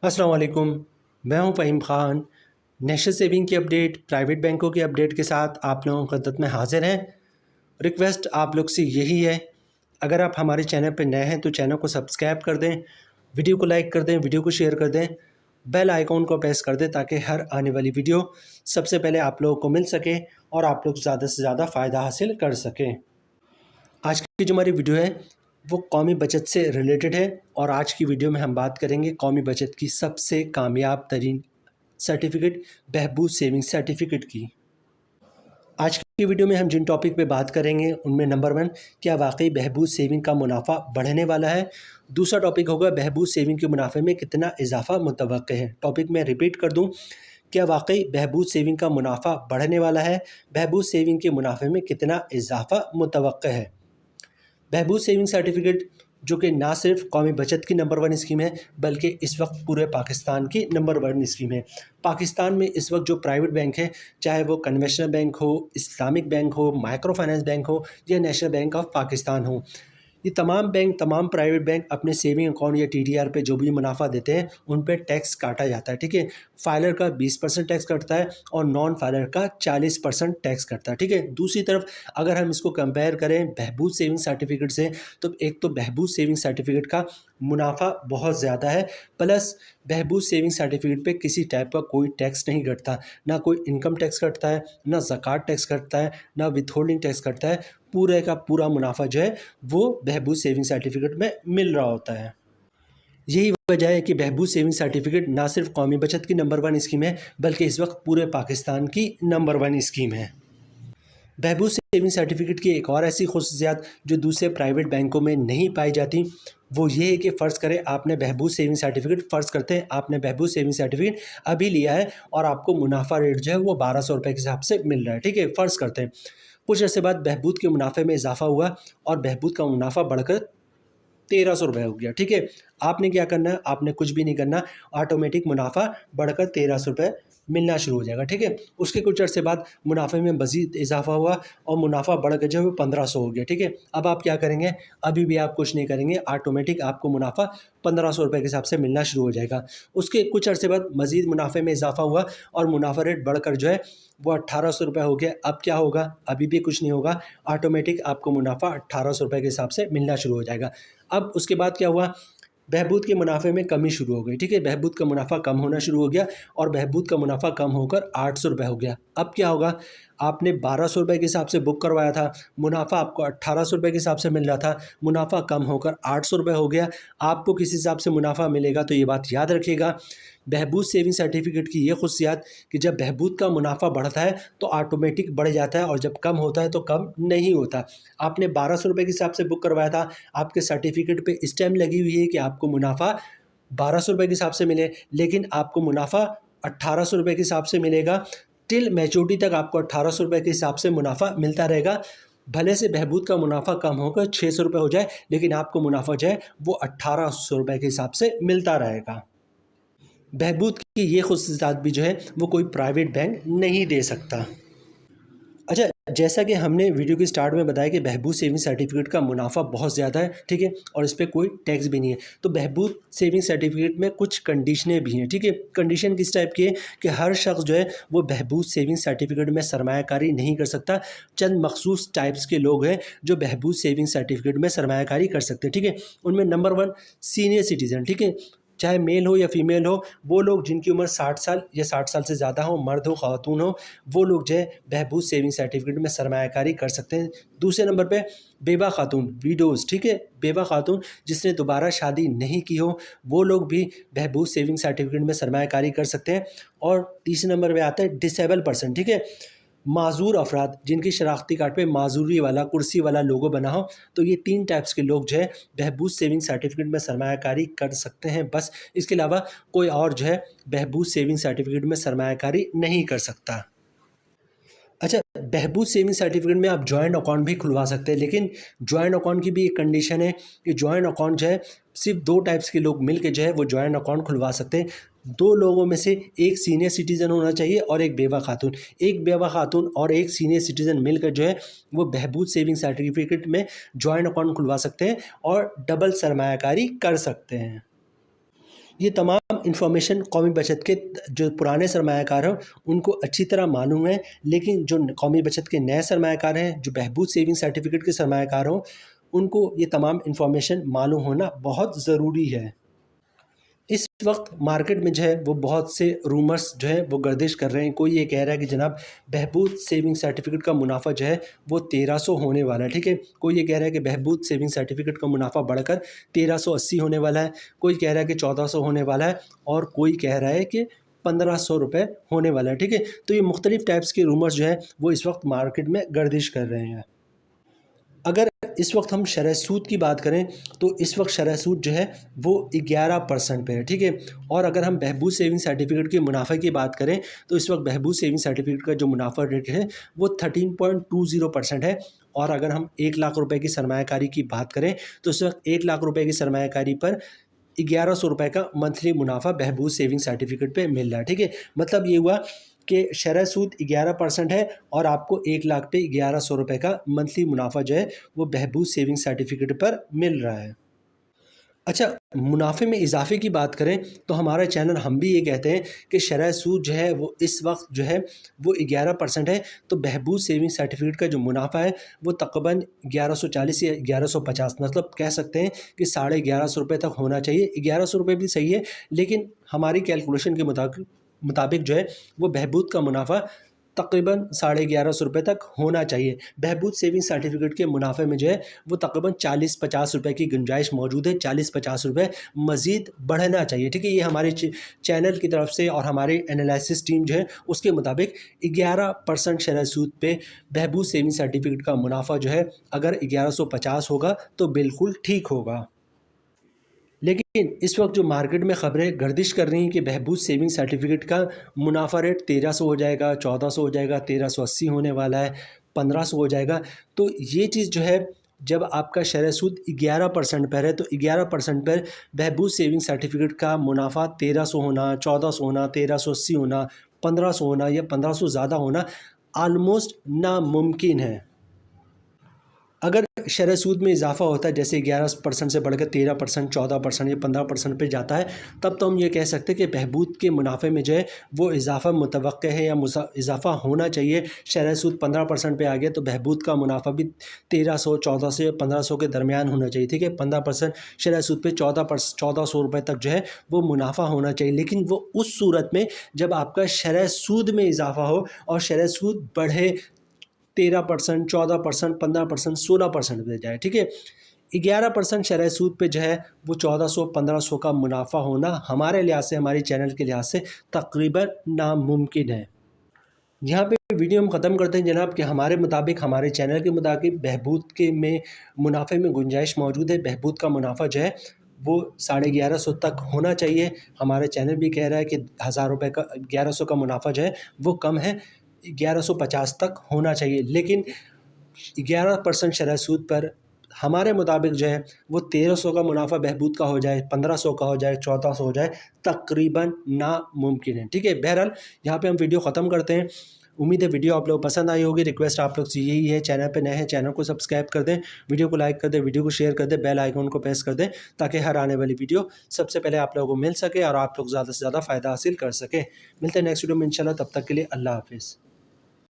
अस्सलाम वालेकुम। मैं हूं फ़हीम ख़ान। नेशनल सेविंग की अपडेट, प्राइवेट बैंकों की अपडेट के साथ आप लोगों की खिदमत में हाज़िर हैं। रिक्वेस्ट आप लोग से यही है, अगर आप हमारे चैनल पर नए हैं तो चैनल को सब्सक्राइब कर दें, वीडियो को लाइक कर दें, वीडियो को शेयर कर दें, बेल आइकॉन को प्रेस कर दें ताकि हर आने वाली वीडियो सबसे पहले आप लोगों को मिल सके और आप लोग ज़्यादा से ज़्यादा फ़ायदा हासिल कर सकें। आज की जो हमारी वीडियो है वो कौमी बचत से रिलेटेड है और आज की वीडियो में हम बात करेंगे कौमी बचत की सबसे कामयाब तरीन सर्टिफिकेट बहबूद सेविंग सर्टिफिकेट की। आज की वीडियो में हम जिन टॉपिक पे बात करेंगे उनमें नंबर 1, क्या वाकई बहबूद सेविंग का मुनाफा बढ़ने वाला है। दूसरा टॉपिक होगा बहबूद सेविंग के मुनाफे में कितना इजाफा मुतवक्के है। टॉपिक में रिपीट कर दूं, क्या वाकई बहबूद सेविंग का मुनाफा बढ़ने वाला है, बहबूद सेविंग के मुनाफे में कितना इजाफा मुतवक्के है। बहबूद सेविंग सर्टिफिकेट जो कि ना सिर्फ कौमी बचत की नंबर 1 स्कीम है बल्कि इस वक्त पूरे पाकिस्तान की नंबर 1 स्कीम है। पाकिस्तान में इस वक्त जो प्राइवेट बैंक है, चाहे वो कन्वेंशनल बैंक हो, इस्लामिक बैंक हो, माइक्रो फाइनेंस बैंक हो या नेशनल बैंक ऑफ पाकिस्तान हो, ये तमाम बैंक, तमाम प्राइवेट बैंक अपने सेविंग अकाउंट या टीडीआर पे जो भी मुनाफा देते हैं उन पे टैक्स काटा जाता है। ठीक है, फाइलर का 20% टैक्स कटता है और नॉन फाइलर का 40% टैक्स कटता है। ठीक है, दूसरी तरफ अगर हम इसको कंपेयर करें बहबूद सेविंग सर्टिफिकेट से, तो एक तो बहबूद सेविंग सर्टिफिकेट का मुनाफा बहुत ज़्यादा है, प्लस बहबूद सेविंग सर्टिफिकेट पे किसी टाइप का कोई टैक्स नहीं कटता, ना कोई इनकम टैक्स कटता है, ना ज़कात टैक्स कटता है, ना विथहोल्डिंग टैक्स कटता है। पूरे का पूरा मुनाफा जो है वो बहबूद सेविंग सर्टिफिकेट में मिल रहा होता है। यही वजह है कि बहबूद सेविंग सर्टिफिकेट ना सिर्फ कौमी बचत की नंबर 1 स्कीम है बल्कि इस वक्त पूरे पाकिस्तान की नंबर 1 स्कीम है। बहबूद सेविंग सर्टिफिकेट की एक और ऐसी खुसूसियात जो दूसरे प्राइवेट बैंकों में नहीं पाई जाती, वो ये है कि फ़र्ज़ करें आपने बहबूद सेविंग सर्टिफिकेट, फ़र्ज़ करते हैं आपने बहबूद सेविंग सर्टिफिकेट अभी लिया है और आपको मुनाफा रेट जो है वो 1200 रुपये के हिसाब से मिल रहा है। ठीक है, फ़र्ज़ करते हैं कुछ अर्से बाद बहबूद के मुनाफे में इजाफा हुआ और बहबूद का मुनाफा बढ़कर 1300 रुपये हो गया। ठीक है, आपने क्या करना है, आपने कुछ भी नहीं करना, ऑटोमेटिक मुनाफा बढ़कर 1300 रुपये मिलना शुरू हो जाएगा। ठीक है, उसके कुछ अर्से बाद मुनाफे में मज़ीद इजाफा हुआ और मुनाफा बढ़ कर जो है 1500 हो गया। ठीक है, अब आप क्या करेंगे, अभी भी आप कुछ नहीं करेंगे, ऑटोमेटिक आपको मुनाफा 1500 रुपये के हिसाब से मिलना शुरू हो जाएगा। उसके कुछ अर्से बाद मज़ीद मुनाफे में इजाफा हुआ और मुनाफा रेट बढ़कर जो है वो 1800 रुपये हो गया। अब क्या होगा, अभी भी कुछ नहीं होगा, ऑटोमेटिक आपको मुनाफा 1800 रुपये के हिसाब से मिलना शुरू हो जाएगा। अब उसके बाद क्या हुआ, बहबूद के मुनाफे में कमी शुरू हो गई। ठीक है, बहबूद का मुनाफा कम होना शुरू हो गया और बहबूद का मुनाफा कम होकर 800 रुपये हो गया। अब क्या होगा, आपने 1200 रुपये के हिसाब से बुक करवाया था, मुनाफा आपको 1800 रुपये के हिसाब से मिल रहा था, मुनाफा कम होकर 800 रुपये हो गया। आपको किस हिसाब से मुनाफा मिलेगा, तो ये बात याद रखिएगा, बहबूद सेविंग सर्टिफिकेट की ये खुशियात कि जब बहबूद का मुनाफा बढ़ता है तो ऑटोमेटिक बढ़ जाता है और जब कम होता है तो कम नहीं होता। आपने 1200 रुपये के हिसाब से बुक करवाया था, आपके सर्टिफिकेट पे स्टैम्प लगी हुई है कि आपको मुनाफा 1200 रुपये के हिसाब से मिले, लेकिन आपको मुनाफा 1800 रुपये के हिसाब से मिलेगा। टिल मैच्योरिटी तक आपको 1800 रुपये के हिसाब से मुनाफा मिलता रहेगा। भले से बहबूद का मुनाफा कम होकर 600 रुपये हो जाए, लेकिन आपको मुनाफा जो है वो 1800 रुपये के हिसाब से मिलता रहेगा। बहबूद की ये खुसूसियात भी जो है वो कोई प्राइवेट बैंक नहीं दे सकता। अच्छा, जैसा कि हमने वीडियो के स्टार्ट में बताया कि बहबूद सेविंग सर्टिफिकेट का मुनाफा बहुत ज़्यादा है। ठीक है, और इस पर कोई टैक्स भी नहीं है। तो बहबूद सेविंग सर्टिफिकेट में कुछ कंडीशनें भी हैं। ठीक है, कंडीशन किस टाइप की है कि हर शख्स जो है वो बहबूद सेविंग सर्टिफिकेट में सरमायाकारी नहीं कर सकता। चंद मखसूस टाइप्स के लोग हैं जो बहबूद सेविंग सर्टिफिकेट में सरमायाकारी कर सकते हैं। ठीक है, उनमें नंबर 1 सीनियर सिटीज़न। ठीक है, चाहे मेल हो या फीमेल हो, वो लोग जिनकी उम्र 60 साल या 60 साल से ज़्यादा हो, मर्द हो खातून हो, वो लोग जो है बहबूद सेविंग सर्टिफिकेट में सरमायाकारी कर सकते हैं। दूसरे नंबर पे बेवा खातून, विडोज़। ठीक है, बेवा खातून जिसने दोबारा शादी नहीं की हो, वो लोग भी बहबूद सेविंग सर्टिफिकेट में सरमायाकारी कर सकते हैं। और तीसरे नंबर पे आता है डिसेबल पर्सन। ठीक है, माजूर अफराद जिनकी शनाख्ती कार्ड पे माजूरी वाला कुर्सी वाला लोगो बना हो, तो ये 3 टाइप्स के लोग जो है बहबूद सेविंग सर्टिफिकेट में सरमायाकारी कर सकते हैं बस। इसके अलावा कोई और जो है बहबूद सेविंग सर्टिफिकेट में सरमायाकारी नहीं कर सकता। अच्छा, बहबूद सेविंग सर्टिफिकेट में आप जॉइंट अकाउंट भी खुलवा सकते हैं, लेकिन जॉइंट अकाउंट की भी एक कंडीशन है कि जॉइंट अकाउंट जो है सिर्फ 2 टाइप्स के लोग मिल के जो है वो जॉइंट अकाउंट खुलवा सकते हैं। 2 लोगों में से एक सीनियर सिटीज़न होना चाहिए और एक बेवा खातून। एक बेवा खातून और एक सीनियर सिटीज़न मिलकर जो है वो बहबूद सेविंग सर्टिफिकेट में जॉइंट अकाउंट खुलवा सकते हैं और डबल सरमायाकारी कर सकते हैं। یہ تمام انفارمیشن قومی بچت کے جو پرانے سرمایہ کار ہیں ان کو اچھی طرح معلوم ہے، لیکن جو قومی بچت کے نئے سرمایہ کار ہیں، جو بہبود سیونگ سرٹیفکیٹ کے سرمایہ کار ہوں، ان کو یہ تمام انفارمیشن معلوم ہونا بہت ضروری ہے۔ اس وقت مارکیٹ میں جو ہے وہ بہت سے رومرز جو ہے وہ گردش کر رہے ہیں۔ کوئی یہ کہہ رہا ہے کہ جناب بہبود سیونگ سرٹیفکیٹ کا منافع جو ہے وہ 1300 ہونے والا ہے، ٹھیک ہے۔ کوئی یہ کہہ رہا ہے کہ بہبود سیونگ سرٹیفکیٹ کا منافع بڑھ کر 1380 ہونے والا ہے، کوئی کہہ رہا ہے کہ 1400 ہونے والا ہے، اور کوئی کہہ رہا ہے کہ 1500 روپے ہونے والا ہے، ٹھیک ہے۔ تو یہ مختلف ٹائپس کے رومرز جو ہے وہ اس وقت مارکیٹ میں گردش کر رہے ہیں۔ اگر اس وقت ہم شرح سود کی بات کریں تو اس وقت شرح سود جو ہے وہ 11% پہ ہے، ٹھیک ہے۔ اور اگر ہم بہبود سیونگ سرٹیفکیٹ کے منافع کی بات کریں تو اس وقت بہبود سیونگ سرٹیفکیٹ کا جو منافع ریٹ ہے وہ 13.20% ہے۔ اور اگر ہم 1 لاکھ روپے کی سرمایہ کاری کی بات کریں تو اس وقت 1 لاکھ روپے کی سرمایہ کاری پر 1100 روپے کا منتھلی منافع بہبود سیونگ سرٹیفکیٹ پہ مل رہا ہے، ٹھیک ہے۔ مطلب یہ ہوا کہ شرح سود 11% ہے اور آپ کو 1 لاکھ پہ 1100 روپے کا منتھلی منافع جو ہے وہ بہبود سیونگ سرٹیفکیٹ پر مل رہا ہے۔ اچھا، منافع میں اضافے کی بات کریں تو ہمارا چینل ہم بھی یہ کہتے ہیں کہ شرح سود جو ہے وہ اس وقت جو ہے وہ 11% ہے، تو بہبود سیونگ سرٹیفکیٹ کا جو منافع ہے وہ تقریباً 1140 یا 1150، مطلب کہہ سکتے ہیں کہ 1150 روپے تک ہونا چاہیے۔ 1100 روپے بھی صحیح ہے، لیکن ہماری کیلکولیشن کے مطابق جو ہے وہ بہبود کا منافع تقریباً 1150 روپے تک ہونا چاہیے۔ بہبود سیونگ سرٹیفکیٹ کے منافع میں جو ہے وہ تقریباً 40-50 روپے کی گنجائش موجود ہے، 40-50 روپے مزید بڑھنا چاہیے، ٹھیک ہے۔ یہ ہمارے چینل کی طرف سے اور ہماری انالائسس ٹیم جو ہے اس کے مطابق 11% شرح سود پہ بہبود سیونگ سرٹیفکیٹ کا منافع جو ہے اگر 1150 ہوگا تو بالکل ٹھیک ہوگا۔ لیکن اس وقت جو مارکیٹ میں خبریں گردش کر رہی ہیں کہ بہبود سیونگ سرٹیفکیٹ کا منافع ریٹ 1300 ہو جائے گا، 1400 ہو جائے گا، 1380 ہونے والا ہے، 1500 ہو جائے گا، تو یہ چیز جو ہے جب آپ کا شرح سود 11% پر ہے تو 11% پر بہبود سیونگ سرٹیفکیٹ کا منافع 1300 ہونا، 1400 ہونا، 1380 ہونا، 1500 ہونا یا 1500 زیادہ ہونا آلموسٹ ناممکن ہے۔ اگر شرح سود میں اضافہ ہوتا ہے، جیسے 11% سے بڑھ کر 13%، 14% یا 15% پہ جاتا ہے، تب تو ہم یہ کہہ سکتے ہیں کہ بہبود کے منافع میں جو ہے وہ اضافہ متوقع ہے یا اضافہ ہونا چاہیے۔ شرح سود 15% پہ آ گیا تو بہبود کا منافع بھی 1300، 1400 یا 1500 کے درمیان ہونا چاہیے، ٹھیک ہے۔ 15% شرح سود پہ 1400 روپے تک جو ہے وہ منافع ہونا چاہیے، لیکن وہ اس صورت میں جب آپ کا شرح سود میں اضافہ ہو اور شرح سود بڑھے 13%، 14%، 15%، 16% پہ جائے، ٹھیک ہے۔ 11% شرح سود پہ جو ہے وہ 1400، 1500 کا منافع ہونا ہمارے لحاظ سے، ہماری چینل کے لحاظ سے تقریباً ناممکن ہے۔ یہاں پہ ویڈیو ہم ختم کرتے ہیں جناب کہ ہمارے مطابق، ہمارے چینل کے مطابق بہبود کے میں منافع میں گنجائش موجود ہے۔ بہبود کا منافع جو ہے وہ 1150 تک ہونا چاہیے۔ ہمارا چینل بھی کہہ رہا ہے کہ 1000 روپے کا 1100 کا منافع جو ہے وہ کم ہے، 1150 تک ہونا چاہیے، لیکن 11% شرح سود پر ہمارے مطابق جو ہے وہ 1300 کا منافع بہبود کا ہو جائے، 1500 کا ہو جائے، 1400 ہو جائے، تقریباً ناممکن ہے، ٹھیک ہے۔ بہرحال یہاں پہ ہم ویڈیو ختم کرتے ہیں۔ امید ہے ویڈیو آپ لوگ پسند آئی ہوگی۔ ریکویسٹ آپ لوگ سے یہی ہے، چینل پہ نئے ہیں چینل کو سبسکرائب کر دیں، ویڈیو کو لائک کر دیں، ویڈیو کو شیئر کر دیں، بیل آئیکن کو پریس کر دیں تاکہ ہر آنے والی ویڈیو سب سے پہلے آپ لوگوں کو مل سکے اور آپ لوگ زیادہ سے زیادہ فائدہ حاصل کر سکیں۔ ملتے ہیں نیکسٹ ویڈیو میں انشاءاللہ، تب تک کے لیے اللہ حافظ۔